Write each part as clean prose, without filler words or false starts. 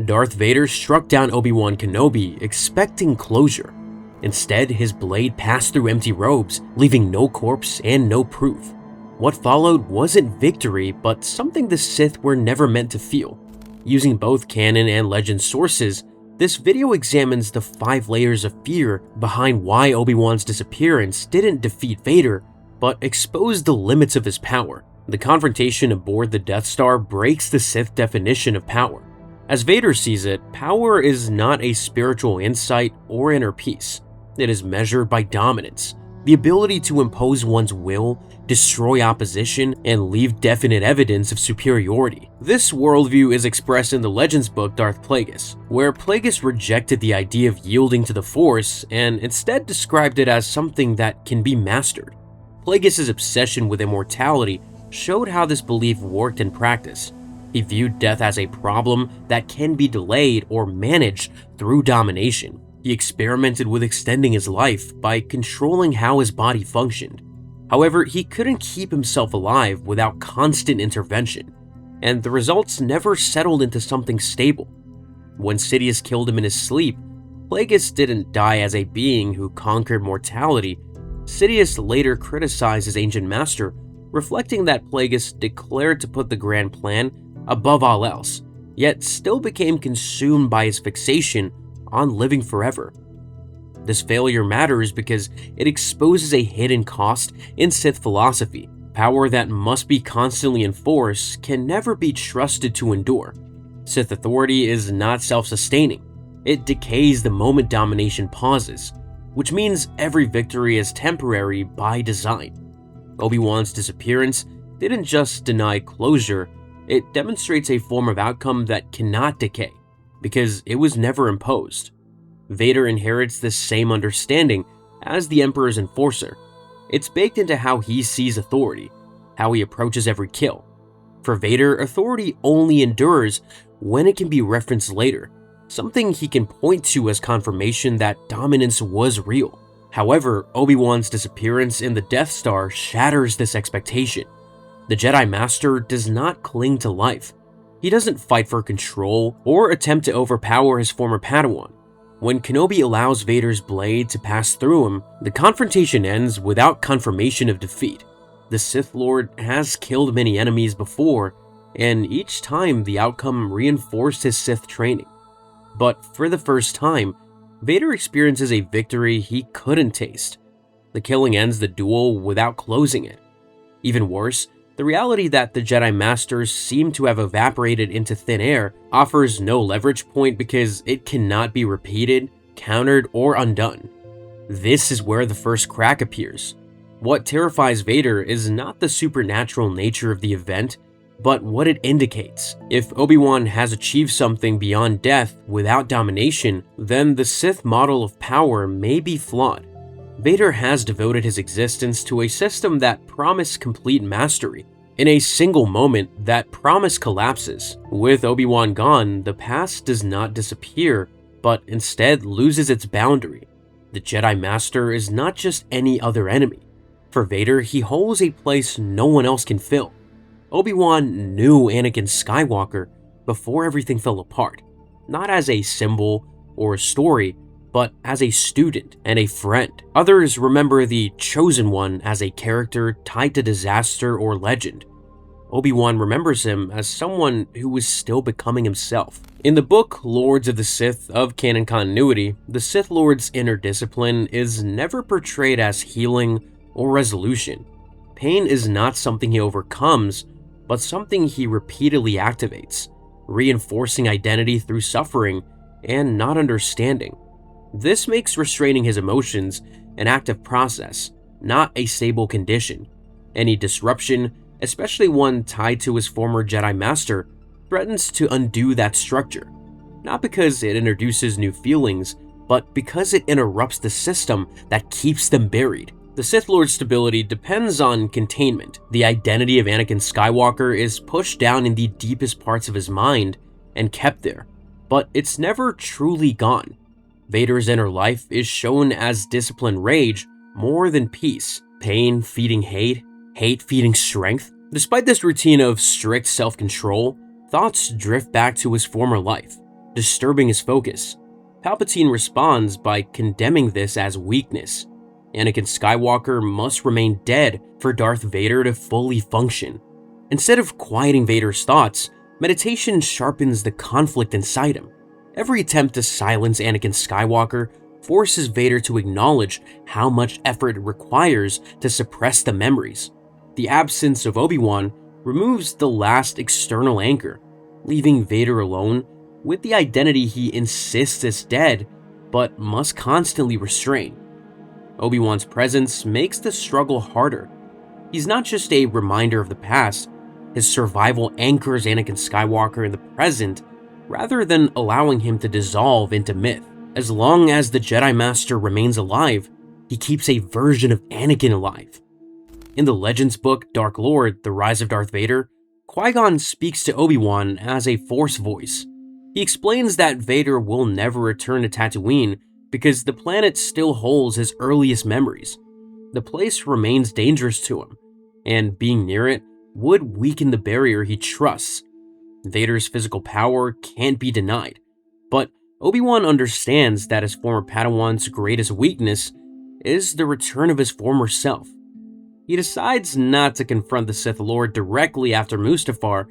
Darth Vader struck down Obi-Wan Kenobi, expecting closure. Instead, his blade passed through empty robes, leaving no corpse and no proof. What followed wasn't victory, but something the Sith were never meant to feel. Using both Canon and Legends sources, this video examines the 5 layers of fear behind why Obi-Wan's disappearance didn't defeat Vader, but exposed the limits of his power. The confrontation aboard the Death Star breaks the Sith definition of power. As Vader sees it, power is not a spiritual insight or inner peace. It is measured by dominance, the ability to impose one's will, destroy opposition, and leave definite evidence of superiority. This worldview is expressed in the Legends book Darth Plagueis, where Plagueis rejected the idea of yielding to the Force and instead described it as something that can be mastered. Plagueis' obsession with immortality showed how this belief worked in practice. He viewed death as a problem that can be delayed or managed through domination. He experimented with extending his life by controlling how his body functioned. However, he couldn't keep himself alive without constant intervention, and the results never settled into something stable. When Sidious killed him in his sleep, Plagueis didn't die as a being who conquered mortality. Sidious later criticized his ancient master, reflecting that Plagueis declared to put the grand plan above all else, yet still became consumed by his fixation on living forever. This failure matters because it exposes a hidden cost in Sith philosophy. Power that must be constantly enforced can never be trusted to endure. Sith authority is not self-sustaining. It decays the moment domination pauses, which means every victory is temporary by design. Obi-Wan's disappearance didn't just deny closure, it demonstrates a form of outcome that cannot decay, because it was never imposed. Vader inherits this same understanding as the Emperor's enforcer. It's baked into how he sees authority, how he approaches every kill. For Vader, authority only endures when it can be referenced later, something he can point to as confirmation that dominance was real. However, Obi-Wan's disappearance in the Death Star shatters this expectation. The Jedi Master does not cling to life. He doesn't fight for control or attempt to overpower his former Padawan. When Kenobi allows Vader's blade to pass through him, the confrontation ends without confirmation of defeat. The Sith Lord has killed many enemies before, and each time the outcome reinforced his Sith training. But for the first time, Vader experiences a victory he couldn't taste. The killing ends the duel without closing it. Even worse, the reality that the Jedi Masters seem to have evaporated into thin air offers no leverage point because it cannot be repeated, countered, or undone. This is where the first crack appears. What terrifies Vader is not the supernatural nature of the event, but what it indicates. If Obi-Wan has achieved something beyond death without domination, then the Sith model of power may be flawed. Vader has devoted his existence to a system that promised complete mastery. In a single moment, that promise collapses. With Obi-Wan gone, the past does not disappear, but instead loses its boundary. The Jedi Master is not just any other enemy. For Vader, he holds a place no one else can fill. Obi-Wan knew Anakin Skywalker before everything fell apart, not as a symbol or a story, but as a student and a friend. Others remember the Chosen One as a character tied to disaster or legend. Obi-Wan remembers him as someone who was still becoming himself. In the book Lords of the Sith of Canon Continuity, the Sith Lord's inner discipline is never portrayed as healing or resolution. Pain is not something he overcomes, but something he repeatedly activates, reinforcing identity through suffering and not understanding. This makes restraining his emotions an active process, not a stable condition. Any disruption, especially one tied to his former Jedi Master, threatens to undo that structure, not because it introduces new feelings, but because it interrupts the system that keeps them buried. The Sith Lord's stability depends on containment. The identity of Anakin Skywalker is pushed down in the deepest parts of his mind and kept there, but it's never truly gone. Vader's inner life is shown as disciplined rage more than peace, pain feeding hate, hate feeding strength. Despite this routine of strict self-control, thoughts drift back to his former life. disturbing his focus. Palpatine responds by condemning this as weakness. Anakin Skywalker must remain dead for Darth Vader to fully function. Instead of quieting Vader's thoughts, meditation sharpens the conflict inside him. Every attempt to silence Anakin Skywalker forces Vader to acknowledge how much effort it requires to suppress the memories. The absence of Obi-Wan removes the last external anchor, leaving Vader alone with the identity he insists is dead, but must constantly restrain. Obi-Wan's presence makes the struggle harder. He's not just a reminder of the past, his survival anchors Anakin Skywalker in the present rather than allowing him to dissolve into myth. As long as the Jedi Master remains alive, he keeps a version of Anakin alive. In the Legends book Dark Lord: The Rise of Darth Vader, Qui-Gon speaks to Obi-Wan as a Force voice. He explains that Vader will never return to Tatooine because the planet still holds his earliest memories. The place remains dangerous to him, and being near it would weaken the barrier he trusts. Vader's physical power can't be denied, but Obi-Wan understands that his former Padawan's greatest weakness is the return of his former self. He decides not to confront the Sith Lord directly after Mustafar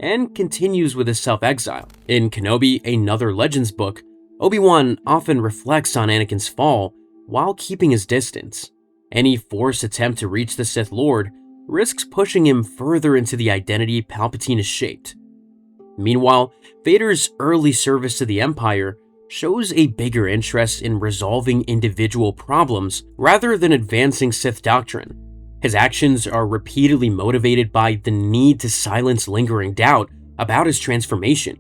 and continues with his self-exile. In Kenobi, another Legends book, Obi-Wan often reflects on Anakin's fall while keeping his distance. Any forced attempt to reach the Sith Lord risks pushing him further into the identity Palpatine has shaped. Meanwhile, Vader's early service to the Empire shows a bigger interest in resolving individual problems rather than advancing Sith doctrine. His actions are repeatedly motivated by the need to silence lingering doubt about his transformation.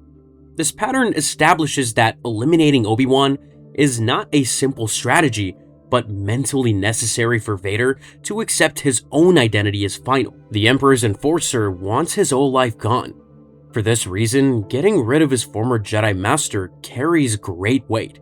This pattern establishes that eliminating Obi-Wan is not a simple strategy, but mentally necessary for Vader to accept his own identity as final. The Emperor's enforcer wants his old life gone. For this reason, getting rid of his former Jedi Master carries great weight.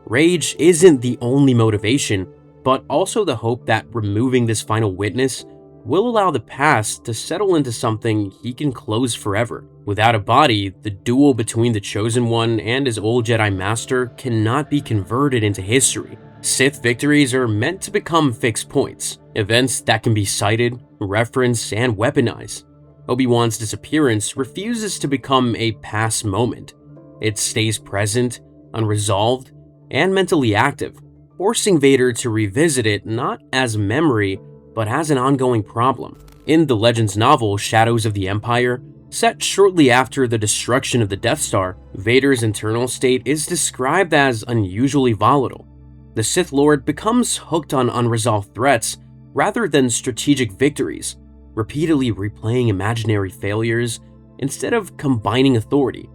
Rage isn't the only motivation, but also the hope that removing this final witness will allow the past to settle into something he can close forever. Without a body, the duel between the Chosen One and his old Jedi Master cannot be converted into history. Sith victories are meant to become fixed points, events that can be cited, referenced, and weaponized. Obi-Wan's disappearance refuses to become a past moment. It stays present, unresolved, and mentally active, forcing Vader to revisit it not as memory, but as an ongoing problem. In the Legends novel Shadows of the Empire, set shortly after the destruction of the Death Star, Vader's internal state is described as unusually volatile. The Sith Lord becomes hooked on unresolved threats rather than strategic victories, repeatedly replaying imaginary failures instead of combining authority.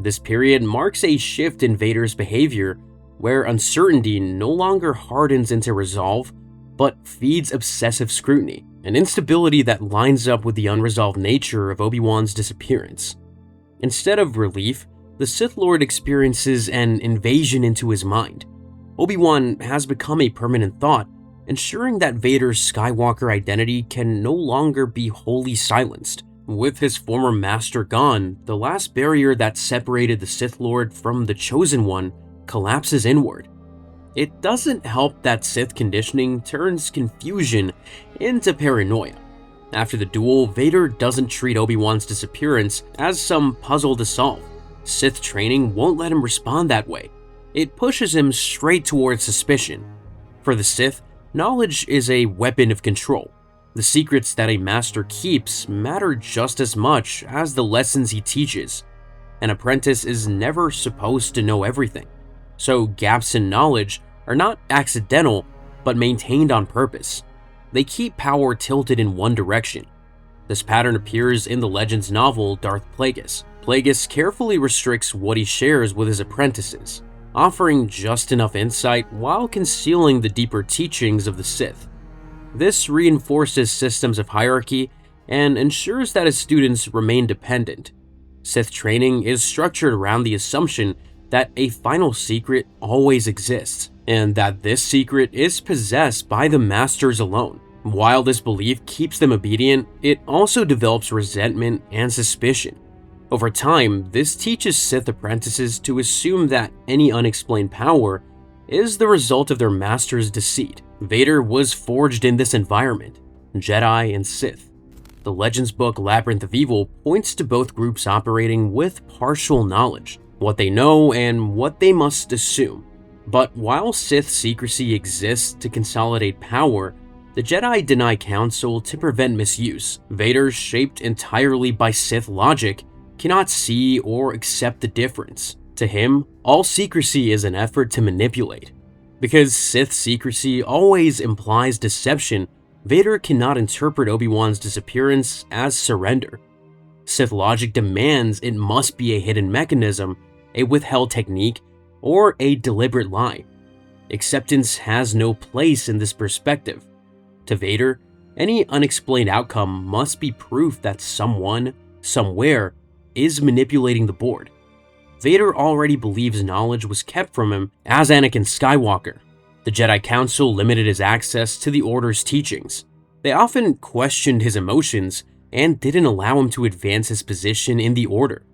This period marks a shift in Vader's behavior, where uncertainty no longer hardens into resolve, but feeds obsessive scrutiny, an instability that lines up with the unresolved nature of Obi-Wan's disappearance. Instead of relief, the Sith Lord experiences an invasion into his mind. Obi-Wan has become a permanent thought, ensuring that Vader's Skywalker identity can no longer be wholly silenced. With his former master gone, the last barrier that separated the Sith Lord from the Chosen One collapses inward. It doesn't help that Sith conditioning turns confusion into paranoia. After the duel, Vader doesn't treat Obi-Wan's disappearance as some puzzle to solve. Sith training won't let him respond that way. It pushes him straight towards suspicion. For the Sith, knowledge is a weapon of control. The secrets that a master keeps matter just as much as the lessons he teaches. An apprentice is never supposed to know everything, so gaps in knowledge are not accidental but maintained on purpose. They keep power tilted in one direction. This pattern appears in the Legends novel Darth Plagueis. Plagueis carefully restricts what he shares with his apprentices, offering just enough insight while concealing the deeper teachings of the Sith. This reinforces systems of hierarchy and ensures that his students remain dependent. Sith training is structured around the assumption that a final secret always exists, and that this secret is possessed by the masters alone. While this belief keeps them obedient, it also develops resentment and suspicion. Over time, this teaches Sith apprentices to assume that any unexplained power is the result of their master's deceit. Vader was forged in this environment, Jedi and Sith. The Legends book Labyrinth of Evil points to both groups operating with partial knowledge, what they know and what they must assume. But while Sith secrecy exists to consolidate power, the Jedi deny counsel to prevent misuse. Vader, shaped entirely by Sith logic, cannot see or accept the difference. To him, all secrecy is an effort to manipulate. Because Sith secrecy always implies deception, Vader cannot interpret Obi-Wan's disappearance as surrender. Sith logic demands it must be a hidden mechanism, a withheld technique, or a deliberate lie. Acceptance has no place in this perspective. To Vader, any unexplained outcome must be proof that someone, somewhere, is manipulating the board. Vader already believes knowledge was kept from him as Anakin Skywalker. The Jedi Council limited his access to the Order's teachings. They often questioned his emotions and didn't allow him to advance his position in the Order.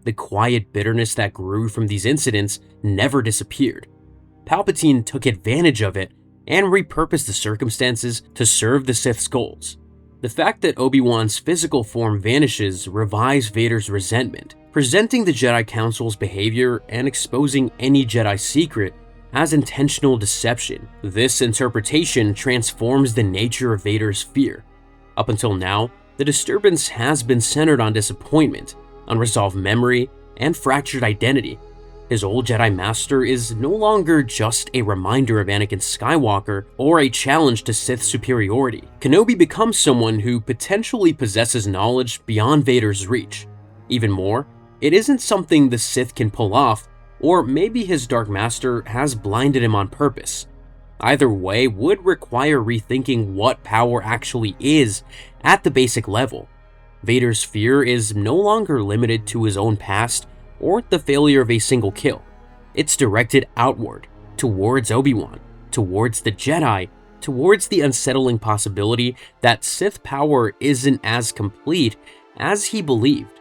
The quiet bitterness that grew from these incidents never disappeared. Palpatine took advantage of it and repurposed the circumstances to serve the Sith's goals. The fact that Obi-Wan's physical form vanishes revives Vader's resentment, presenting the Jedi Council's behavior and exposing any Jedi secret as intentional deception. This interpretation transforms the nature of Vader's fear. Up until now, the disturbance has been centered on disappointment, unresolved memory, and fractured identity. His old Jedi Master is no longer just a reminder of Anakin Skywalker or a challenge to Sith superiority. Kenobi becomes someone who potentially possesses knowledge beyond Vader's reach. Even more, it isn't something the Sith can pull off, or maybe his Dark Master has blinded him on purpose. Either way would require rethinking what power actually is at the basic level. Vader's fear is no longer limited to his own past or the failure of a single kill. It's directed outward, towards Obi-Wan, towards the Jedi, towards the unsettling possibility that Sith power isn't as complete as he believed.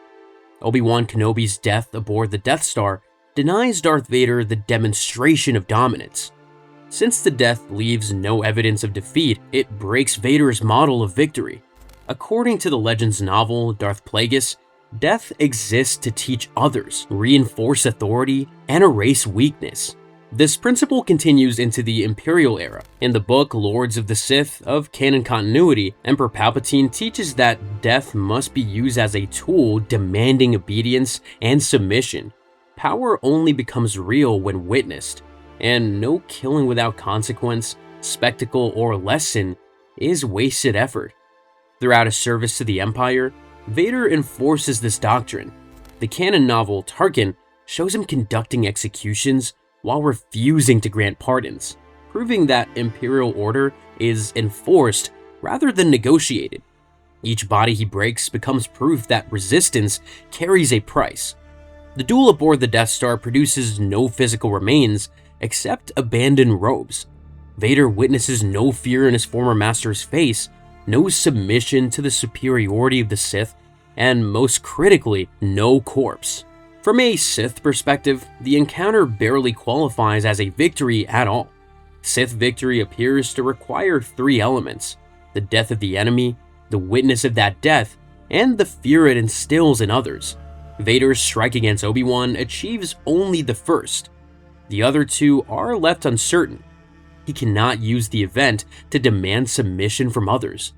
Obi-Wan Kenobi's death aboard the Death Star denies Darth Vader the demonstration of dominance. Since the death leaves no evidence of defeat, it breaks Vader's model of victory. According to the Legends novel Darth Plagueis, death exists to teach others, reinforce authority, and erase weakness. This principle continues into the Imperial era. In the book Lords of the Sith of Canon Continuity, Emperor Palpatine teaches that death must be used as a tool demanding obedience and submission. Power only becomes real when witnessed, and no killing without consequence, spectacle, or lesson is wasted effort. Throughout his service to the Empire, Vader enforces this doctrine. The canon novel Tarkin shows him conducting executions while refusing to grant pardons, proving that Imperial order is enforced rather than negotiated. Each body he breaks becomes proof that resistance carries a price. The duel aboard the Death Star produces no physical remains except abandoned robes. Vader witnesses no fear in his former master's face, no submission to the superiority of the Sith, and most critically, no corpse. From a Sith perspective, the encounter barely qualifies as a victory at all. Sith victory appears to require three elements: the death of the enemy, the witness of that death, and the fear it instills in others. Vader's strike against Obi-Wan achieves only the first. The other two are left uncertain. He cannot use the event to demand submission from others.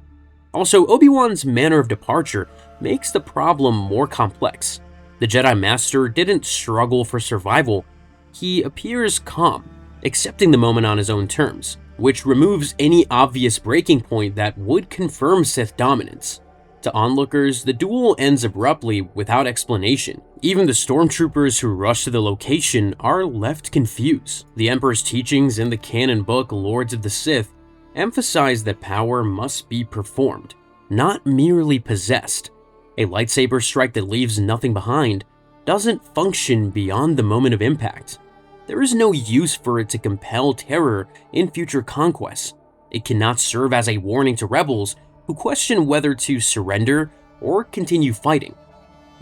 Also, Obi-Wan's manner of departure makes the problem more complex. The Jedi Master didn't struggle for survival. He appears calm, accepting the moment on his own terms, which removes any obvious breaking point that would confirm Sith dominance. To onlookers, the duel ends abruptly without explanation. Even the stormtroopers who rush to the location are left confused. The Emperor's teachings in the canon book Lords of the Sith emphasize that power must be performed, not merely possessed. A lightsaber strike that leaves nothing behind doesn't function beyond the moment of impact. There is no use for it to compel terror in future conquests. It cannot serve as a warning to rebels who question whether to surrender or continue fighting.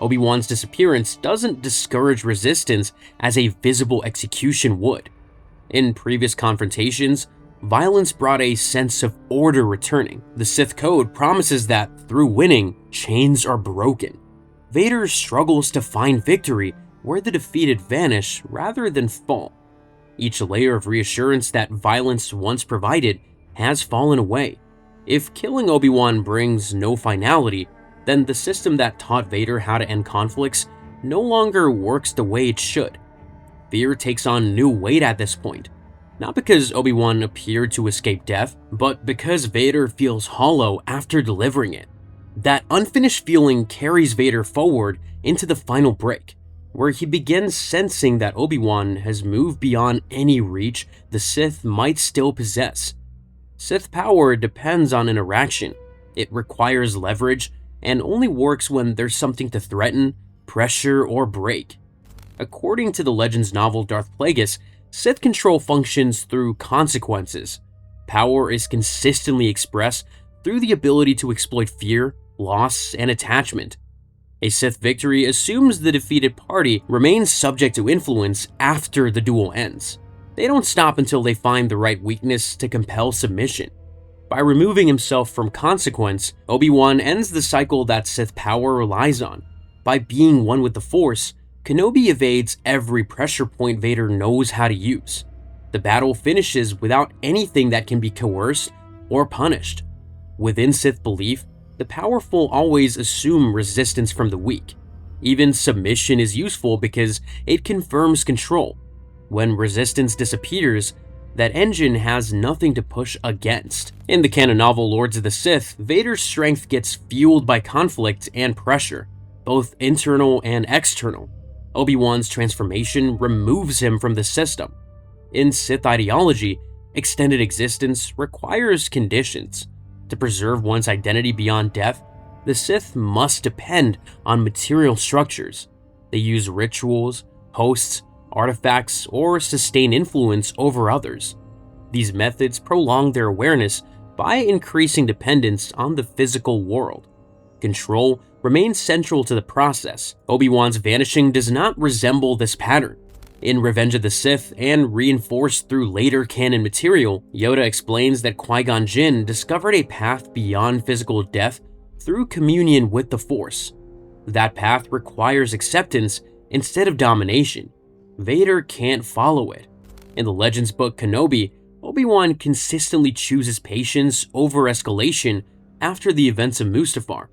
Obi-Wan's disappearance doesn't discourage resistance as a visible execution would. In previous confrontations, violence brought a sense of order returning. The Sith Code promises that through winning, chains are broken. Vader struggles to find victory where the defeated vanish rather than fall. Each layer of reassurance that violence once provided has fallen away. If killing Obi-Wan brings no finality, then the system that taught Vader how to end conflicts no longer works the way it should. Fear takes on new weight at this point, not because Obi-Wan appeared to escape death, but because Vader feels hollow after delivering it. That unfinished feeling carries Vader forward into the final break, where he begins sensing that Obi-Wan has moved beyond any reach the Sith might still possess. Sith power depends on interaction. It requires leverage and only works when there's something to threaten, pressure, or break. According to the Legends novel Darth Plagueis, Sith control functions through consequences. Power is consistently expressed through the ability to exploit fear, loss, and attachment. A Sith victory assumes the defeated party remains subject to influence after the duel ends. They don't stop until they find the right weakness to compel submission. By removing himself from consequence, Obi-Wan ends the cycle that Sith power relies on. By being one with the Force, Kenobi evades every pressure point Vader knows how to use. The battle finishes without anything that can be coerced or punished. Within Sith belief, the powerful always assume resistance from the weak. Even submission is useful because it confirms control. When resistance disappears, that engine has nothing to push against. In the canon novel Lords of the Sith, Vader's strength gets fueled by conflict and pressure, both internal and external. Obi-Wan's transformation removes him from the system. In Sith ideology, extended existence requires conditions. To preserve one's identity beyond death, the Sith must depend on material structures. They use rituals, hosts, artifacts, or sustain influence over others. These methods prolong their awareness by increasing dependence on the physical world. Control remains central to the process. Obi-Wan's vanishing does not resemble this pattern. In Revenge of the Sith, and reinforced through later canon material, Yoda explains that Qui-Gon Jinn discovered a path beyond physical death through communion with the Force. That path requires acceptance instead of domination. Vader can't follow it. In the Legends book Kenobi, Obi-Wan consistently chooses patience over escalation after the events of Mustafar.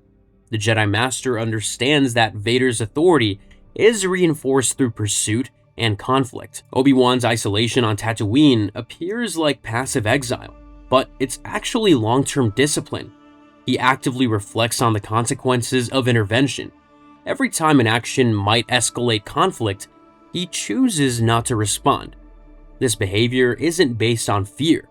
The Jedi Master understands that Vader's authority is reinforced through pursuit and conflict. Obi-Wan's isolation on Tatooine appears like passive exile, but it's actually long-term discipline. He actively reflects on the consequences of intervention. Every time an action might escalate conflict, he chooses not to respond. This behavior isn't based on fear.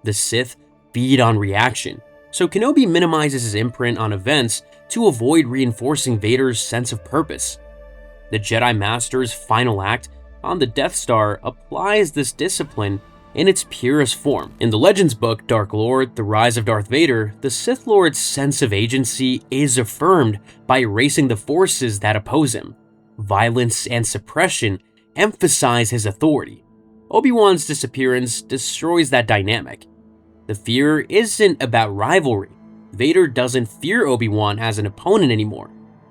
The Sith feed on reaction, so Kenobi minimizes his imprint on events to avoid reinforcing Vader's sense of purpose. The Jedi Master's final act on the Death Star applies this discipline in its purest form. In the Legends book Dark Lord: The Rise of Darth Vader, the Sith Lord's sense of agency is affirmed by erasing the forces that oppose him. Violence and suppression emphasize his authority. Obi-Wan's disappearance destroys that dynamic. The fear isn't about rivalry. Vader doesn't fear Obi-Wan as an opponent anymore.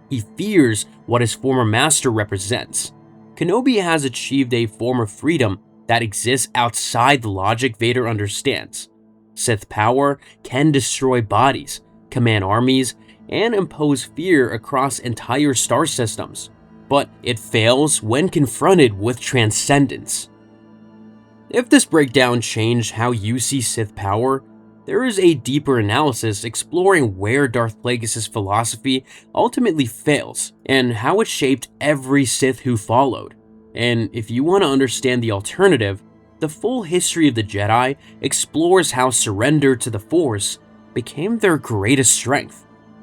He fears what his former master represents. Kenobi has achieved a form of freedom that exists outside the logic Vader understands. Sith power can destroy bodies, command armies, and impose fear across entire star systems, but it fails when confronted with transcendence. If this breakdown changed how you see Sith power, there is a deeper analysis exploring where Darth Plagueis' philosophy ultimately fails, and how it shaped every Sith who followed. And if you want to understand the alternative, the full history of the Jedi explores how surrender to the Force became their greatest strength.